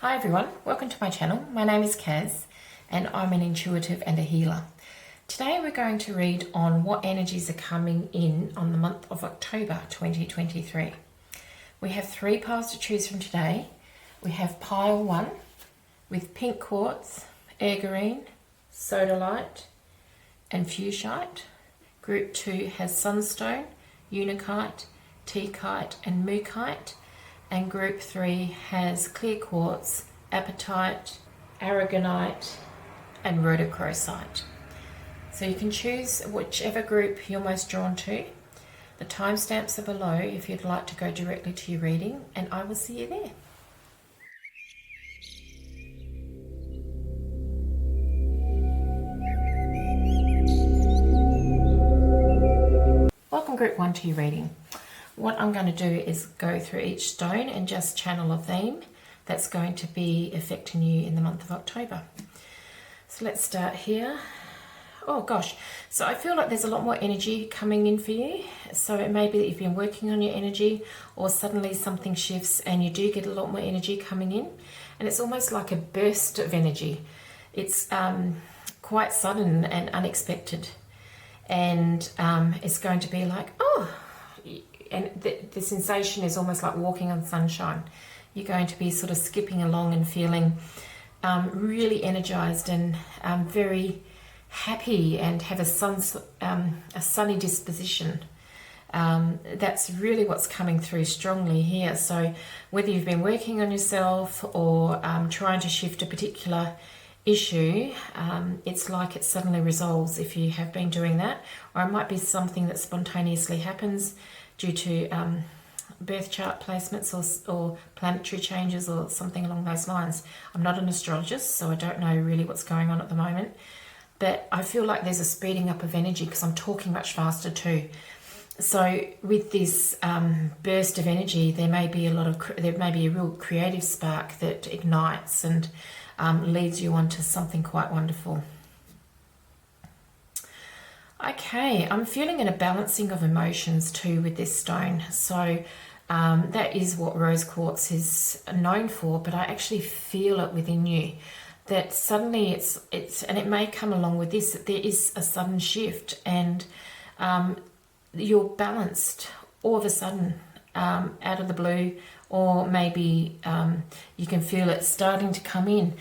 Hi everyone, welcome to my channel. My name is Kaz and I'm an intuitive and a healer. Today we're going to read on what energies are coming in on the month of October 2023. We have 3 piles to choose from today. We have pile 1 with pink quartz, Aergerine, Sodalite and Fuschite. Group 2 has Sunstone, Unakite, Tektite and Mookite. And group 3 has clear quartz, Apatite, Aragonite and Rhodochrosite. So you can choose whichever group you're most drawn to. The timestamps are below if you'd like to go directly to your reading, and I will see you there. Welcome group 1 to your reading. What I'm going to do is go through each stone and just channel a theme that's going to be affecting you in the month of October. So let's start here. Oh gosh, so I feel like there's a lot more energy coming in for you. So it may be that you've been working on your energy, or suddenly something shifts and you do get a lot more energy coming in. And it's almost like a burst of energy. It's quite sudden and unexpected. And it's going to be like, oh, and the sensation is almost like walking on sunshine. You're going to be sort of skipping along and feeling really energized and very happy and have a sunny disposition. That's really what's coming through strongly here. So whether you've been working on yourself or trying to shift a particular issue, it's like it suddenly resolves if you have been doing that, or it might be something that spontaneously happens due to birth chart placements or planetary changes or something along those lines. I'm not an astrologist, so I don't know really what's going on at the moment, but I feel like there's a speeding up of energy because I'm talking much faster too. So with this burst of energy, there may be a real creative spark that ignites and leads you on to something quite wonderful. Okay, I'm feeling a balancing of emotions too with this stone. So that is what rose quartz is known for, but I actually feel it within you. That suddenly it's and it may come along with this, that there is a sudden shift and you're balanced all of a sudden out of the blue, or maybe you can feel it starting to come in.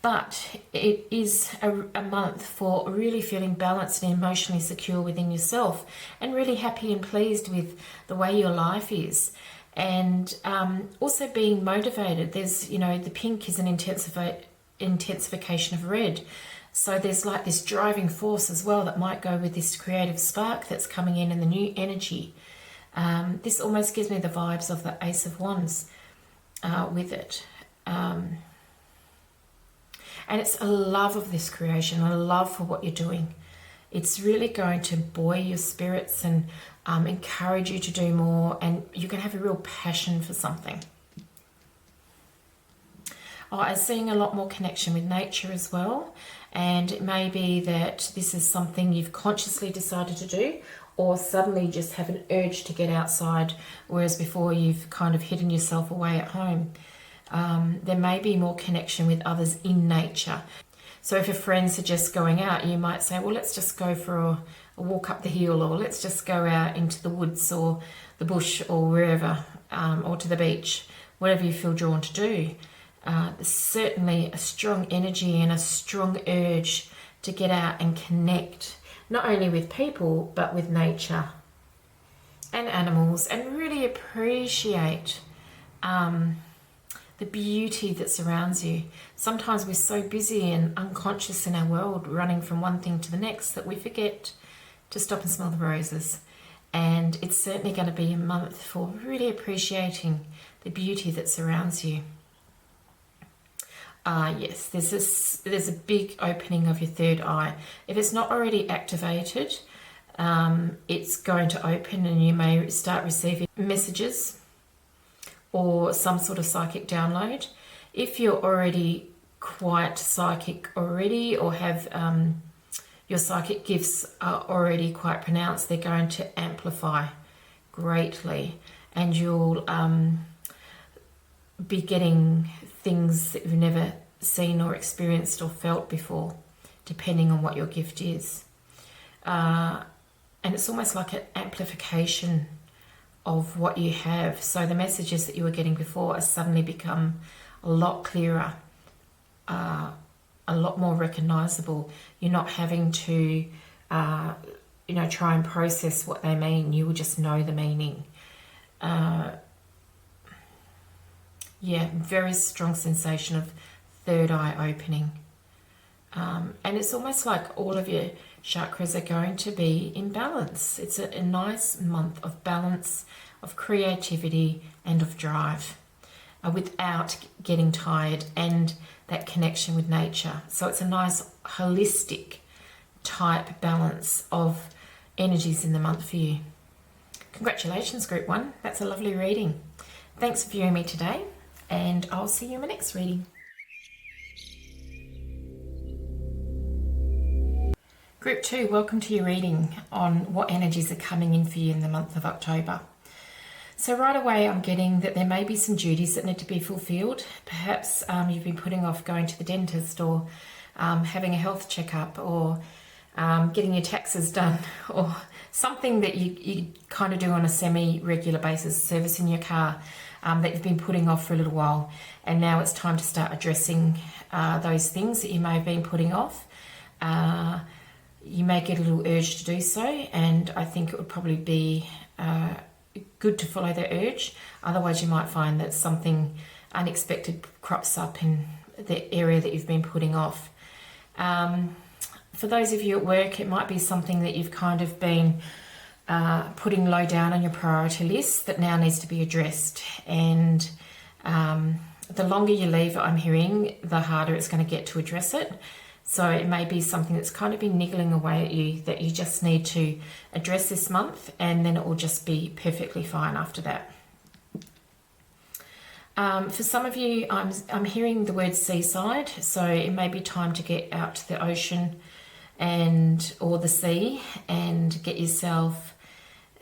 But it is a month for really feeling balanced and emotionally secure within yourself, and really happy and pleased with the way your life is. And also being motivated. There's, the pink is an intensification of red. So there's like this driving force as well that might go with this creative spark that's coming in and the new energy. This almost gives me the vibes of the Ace of Wands with it. And it's a love of this creation, a love for what you're doing. It's really going to buoy your spirits and encourage you to do more, and you can have a real passion for something. Oh, I'm seeing a lot more connection with nature as well, and it may be that this is something you've consciously decided to do, or suddenly just have an urge to get outside, whereas before you've kind of hidden yourself away at home. There may be more connection with others in nature. So if a friend suggests going out, you might say, well, let's just go for a walk up the hill, or let's just go out into the woods or the bush or wherever, or to the beach, whatever you feel drawn to do. There's certainly a strong energy and a strong urge to get out and connect, not only with people, but with nature and animals, and really appreciate the beauty that surrounds you. Sometimes we're so busy and unconscious in our world, running from one thing to the next, that we forget to stop and smell the roses. And it's certainly going to be a month for really appreciating the beauty that surrounds you. Yes, there's a big opening of your third eye. If it's not already activated, it's going to open, and you may start receiving messages or some sort of psychic download. If you're already quite psychic already, or have your psychic gifts are already quite pronounced, they're going to amplify greatly, and you'll be getting things that you've never seen or experienced or felt before, depending on what your gift is. And it's almost like an amplification of what you have. So the messages that you were getting before have suddenly become a lot clearer, a lot more recognizable. You're not having to, try and process what they mean. You will just know the meaning. Very strong sensation of third eye opening. And it's almost like all of your chakras are going to be in balance. It's a nice month of balance, of creativity, and of drive, without getting tired, and that connection with nature. So it's a nice holistic type balance of energies in the month for you. Congratulations, Group 1. That's a lovely reading. Thanks for viewing me today, and I'll see you in my next reading. Group 2, welcome to your reading on what energies are coming in for you in the month of October. So right away I'm getting that there may be some duties that need to be fulfilled. Perhaps you've been putting off going to the dentist, or having a health checkup, or getting your taxes done, or something that you kind of do on a semi-regular basis, servicing your car, that you've been putting off for a little while. And now it's time to start addressing those things that you may have been putting off. You may get a little urge to do so, and I think it would probably be good to follow that urge. Otherwise you might find that something unexpected crops up in the area that you've been putting off. For those of you at work, it might be something that you've kind of been putting low down on your priority list that now needs to be addressed. And the longer you leave it, I'm hearing, the harder it's going to get to address it. So it may be something that's kind of been niggling away at you that you just need to address this month, and then it will just be perfectly fine after that. For some of you, I'm hearing the word seaside, so it may be time to get out to the ocean or the sea and get yourself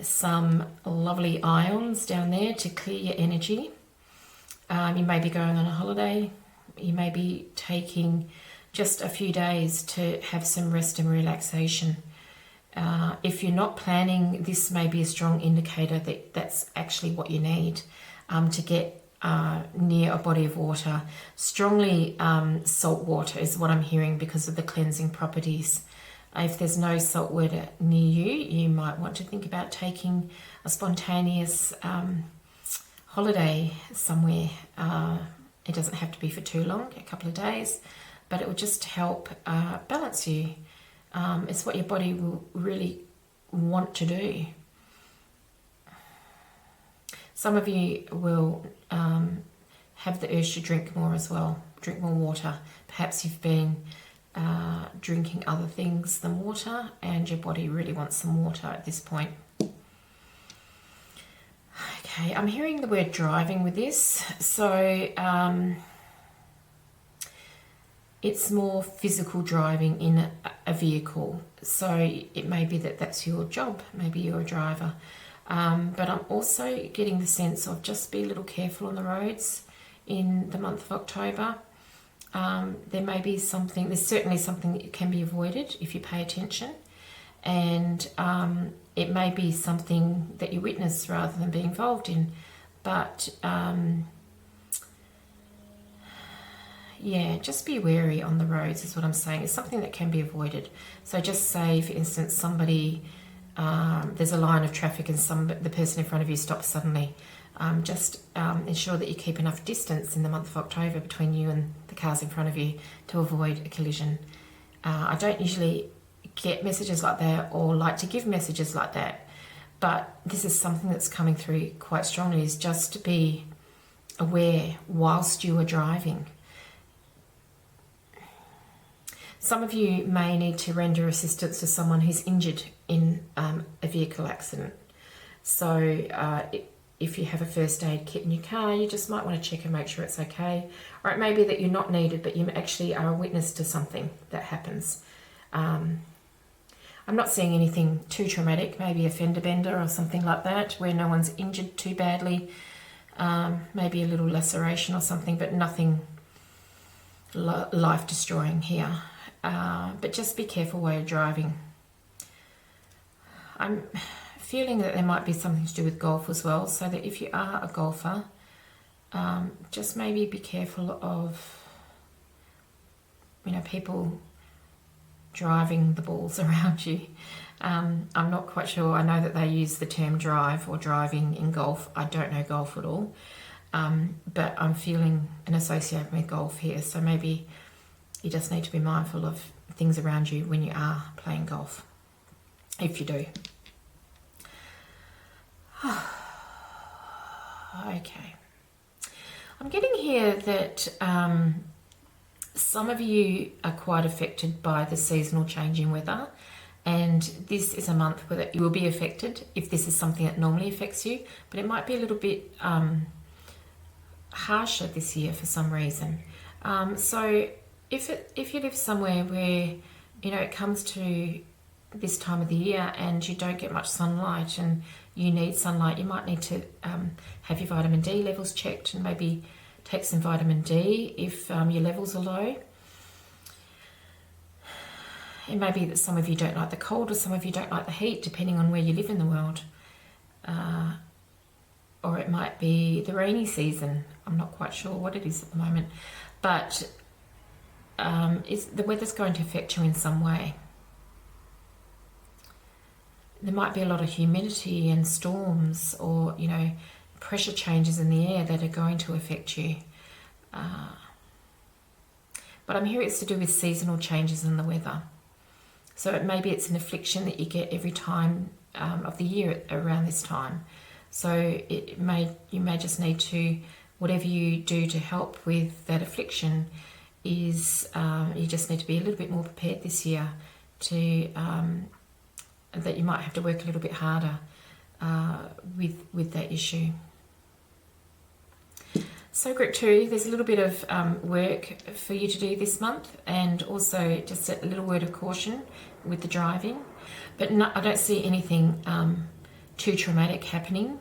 some lovely ions down there to clear your energy. You may be going on a holiday. You may be taking just a few days to have some rest and relaxation. If you're not planning, this may be a strong indicator that that's actually what you need to get near a body of water. Strongly salt water is what I'm hearing because of the cleansing properties. If there's no salt water near you, you might want to think about taking a spontaneous holiday somewhere. It doesn't have to be for too long, a couple of days, but it will just help balance you. It's what your body will really want to do. Some of you will have the urge to drink more as well, drink more water. Perhaps you've been drinking other things than water, and your body really wants some water at this point. Okay, I'm hearing the word driving with this. So it's more physical driving in a vehicle. So it may be that that's your job. Maybe you're a driver. But I'm also getting the sense of just be a little careful on the roads in the month of October. There may be something, there's certainly something that can be avoided if you pay attention. And it may be something that you witness rather than be involved in. But yeah, just be wary on the roads is what I'm saying. It's something that can be avoided. So just say, for instance, somebody, there's a line of traffic and the person in front of you stops suddenly. Just ensure that you keep enough distance in the month of October between you and the cars in front of you to avoid a collision. I don't usually get messages like that or like to give messages like that, but this is something that's coming through quite strongly, is just to be aware whilst you are driving. Some of you may need to render assistance to someone who's injured in a vehicle accident. So if you have a first aid kit in your car, you just might want to check and make sure it's okay. Or it may be that you're not needed, but you actually are a witness to something that happens. I'm not seeing anything too traumatic, maybe a fender bender or something like that, where no one's injured too badly. maybe a little laceration or something, but nothing life destroying here. But just be careful while you're driving. I'm feeling that there might be something to do with golf as well, so that if you are a golfer, just maybe be careful of, people driving the balls around you. I'm not quite sure. I know that they use the term drive or driving in golf. I don't know golf at all, but I'm feeling an association with golf here, so maybe you just need to be mindful of things around you when you are playing golf, if you do. Okay. I'm getting here that some of you are quite affected by the seasonal changing weather, and this is a month where you will be affected if this is something that normally affects you, but it might be a little bit harsher this year for some reason. So if you live somewhere where it comes to this time of the year and you don't get much sunlight and you need sunlight, you might need to have your vitamin D levels checked and maybe take some vitamin D if your levels are low. It may be that some of you don't like the cold or some of you don't like the heat, depending on where you live in the world. Or it might be the rainy season. I'm not quite sure what it is at the moment. But the weather's going to affect you in some way. There might be a lot of humidity and storms or, pressure changes in the air that are going to affect you. But I'm here it's to do with seasonal changes in the weather. So maybe it's an affliction that you get every time of the year around this time. So you may just need to, whatever you do to help with that affliction is you just need to be a little bit more prepared this year to that you might have to work a little bit harder with that issue. So group 2, there's a little bit of work for you to do this month, and also just a little word of caution with the driving. But I don't see anything too traumatic happening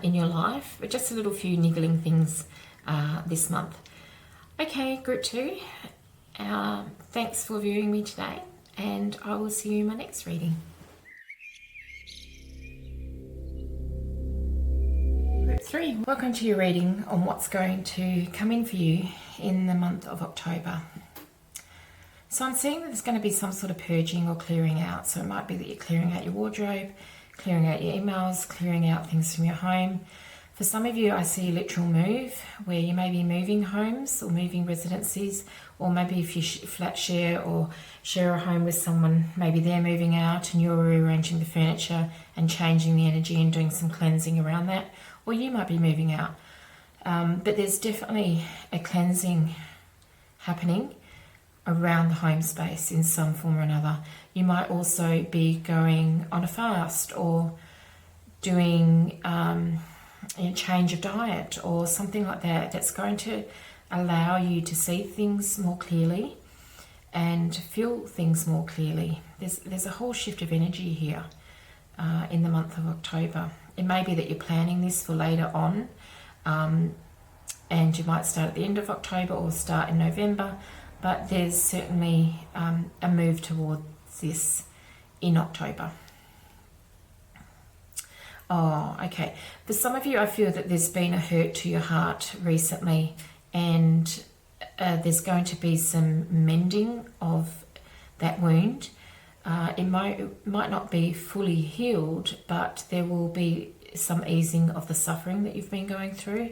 in your life, but just a little few niggling things this month. Okay, group 2, thanks for viewing me today, and I will see you in my next reading. Group 3, welcome to your reading on what's going to come in for you in the month of October. So I'm seeing that there's going to be some sort of purging or clearing out. So it might be that you're clearing out your wardrobe, clearing out your emails, clearing out things from your home. For some of you, I see a literal move where you may be moving homes or moving residencies, or maybe if you flat share or share a home with someone, maybe they're moving out and you're rearranging the furniture and changing the energy and doing some cleansing around that, or you might be moving out. But there's definitely a cleansing happening around the home space in some form or another. You might also be going on a fast or doing a change of diet or something like that, that's going to allow you to see things more clearly and feel things more clearly. There's a whole shift of energy here in the month of October. It may be that you're planning this for later on, and you might start at the end of October or start in November, but there's certainly a move towards this in October. Oh, okay. For some of you, I feel that there's been a hurt to your heart recently, and there's going to be some mending of that wound. It might not be fully healed, but there will be some easing of the suffering that you've been going through.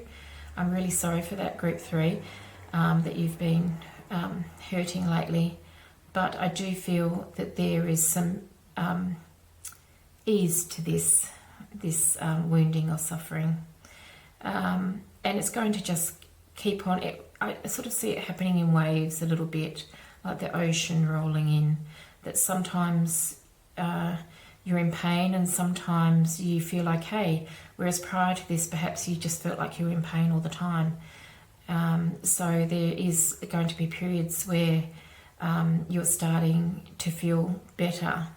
I'm really sorry for that, group 3, that you've been hurting lately, but I do feel that there is some ease to this wounding or suffering, and it's going to just keep on. I sort of see it happening in waves a little bit, like the ocean rolling in, that sometimes you're in pain and sometimes you feel okay, whereas prior to this perhaps you just felt like you were in pain all the time. So there is going to be periods where you're starting to feel better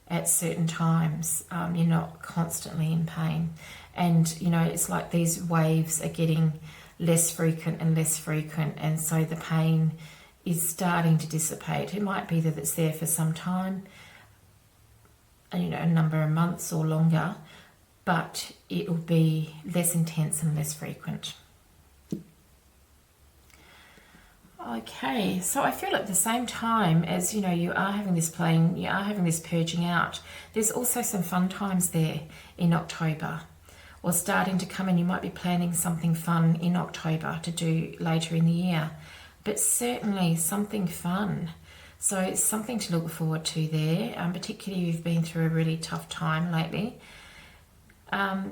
at certain times. You're not constantly in pain. And, you know, it's like these waves are getting less frequent and less frequent, and so the pain is starting to dissipate. It might be that it's there for some time, you know, a number of months or longer, but it will be less intense and less frequent. Okay, so I feel at the same time as, you know, you are having this playing, you are having this purging out, there's also some fun times there in October, or starting to come in. You might be planning something fun in October to do later in the year, but certainly something fun. So it's something to look forward to there, particularly if you've been through a really tough time lately. I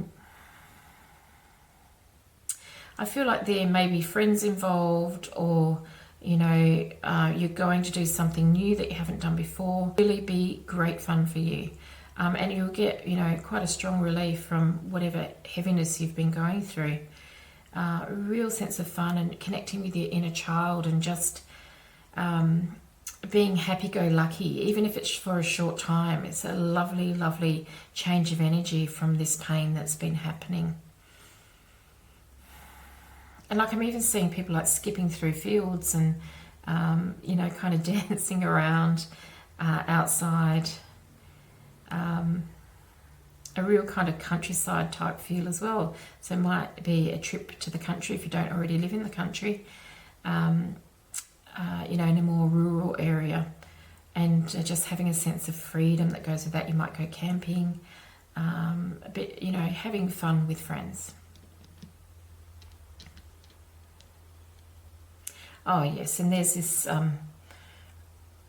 feel like there may be friends involved, or, you know, you're going to do something new that you haven't done before. Really be great fun for you. And you'll get, you know, quite a strong relief from whatever heaviness you've been going through. A real sense of fun and connecting with your inner child, and just being happy-go-lucky, even if it's for a short time. It's a lovely, lovely change of energy from this pain that's been happening. And like, I'm even seeing people like skipping through fields and, you know, kind of dancing around outside. A real kind of countryside type feel as well. So it might be a trip to the country if you don't already live in the country, you know, in a more rural area, and just having a sense of freedom that goes with that. You might go camping, a bit, you know, having fun with friends. Oh yes, and there's this a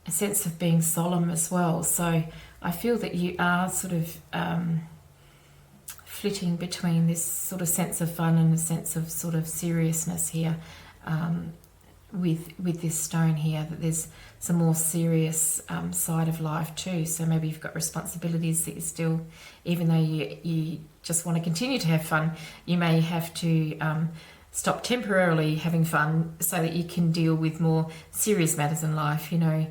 sense of being solemn as well. So I feel that you are sort of flitting between this sort of sense of fun and a sense of sort of seriousness here, with this stone here, that there's some more serious side of life too. So maybe you've got responsibilities that you still, even though you just want to continue to have fun, you may have to stop temporarily having fun so that you can deal with more serious matters in life. You know,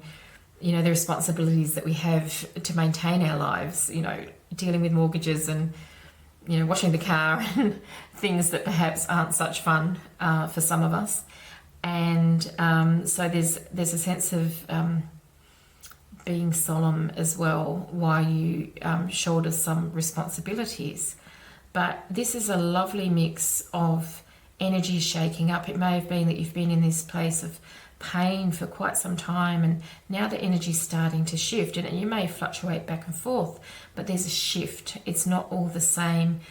the responsibilities that we have to maintain our lives, you know, dealing with mortgages and, you know, washing the car and things that perhaps aren't such fun for some of us. And so there's a sense of being solemn as well while you shoulder some responsibilities. But this is a lovely mix of energy shaking up. It may have been that you've been in this place of pain for quite some time, and now the energy's starting to shift, and you may fluctuate back and forth, but there's a shift. It's not all the same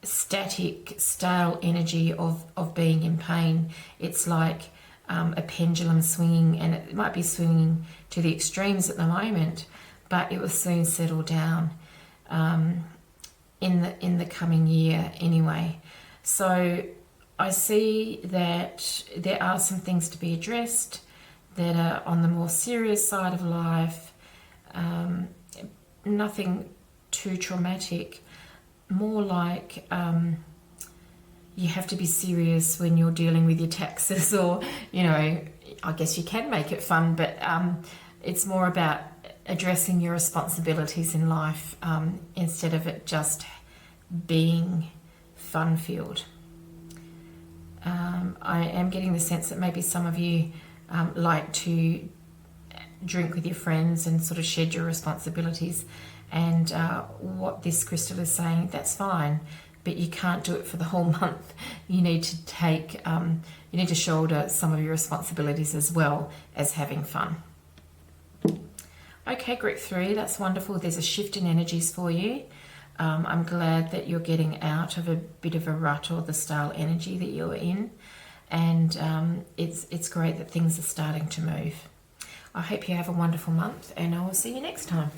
static, stale energy of being in pain. It's like a pendulum swinging, and it might be swinging to the extremes at the moment, but it will soon settle down in the coming year anyway. So I see that there are some things to be addressed that are on the more serious side of life. Nothing too traumatic, more like you have to be serious when you're dealing with your taxes, or, you know, I guess you can make it fun, but it's more about addressing your responsibilities in life instead of it just being fun-filled. I am getting the sense that maybe some of you like to drink with your friends and sort of shed your responsibilities, and what this crystal is saying, that's fine, but you can't do it for the whole month. You need to take, you need to shoulder some of your responsibilities as well as having fun. Okay, group 3, that's wonderful. There's a shift in energies for you. I'm glad that you're getting out of a bit of a rut or the stale energy that you're in, and it's great that things are starting to move. I hope you have a wonderful month, and I will see you next time.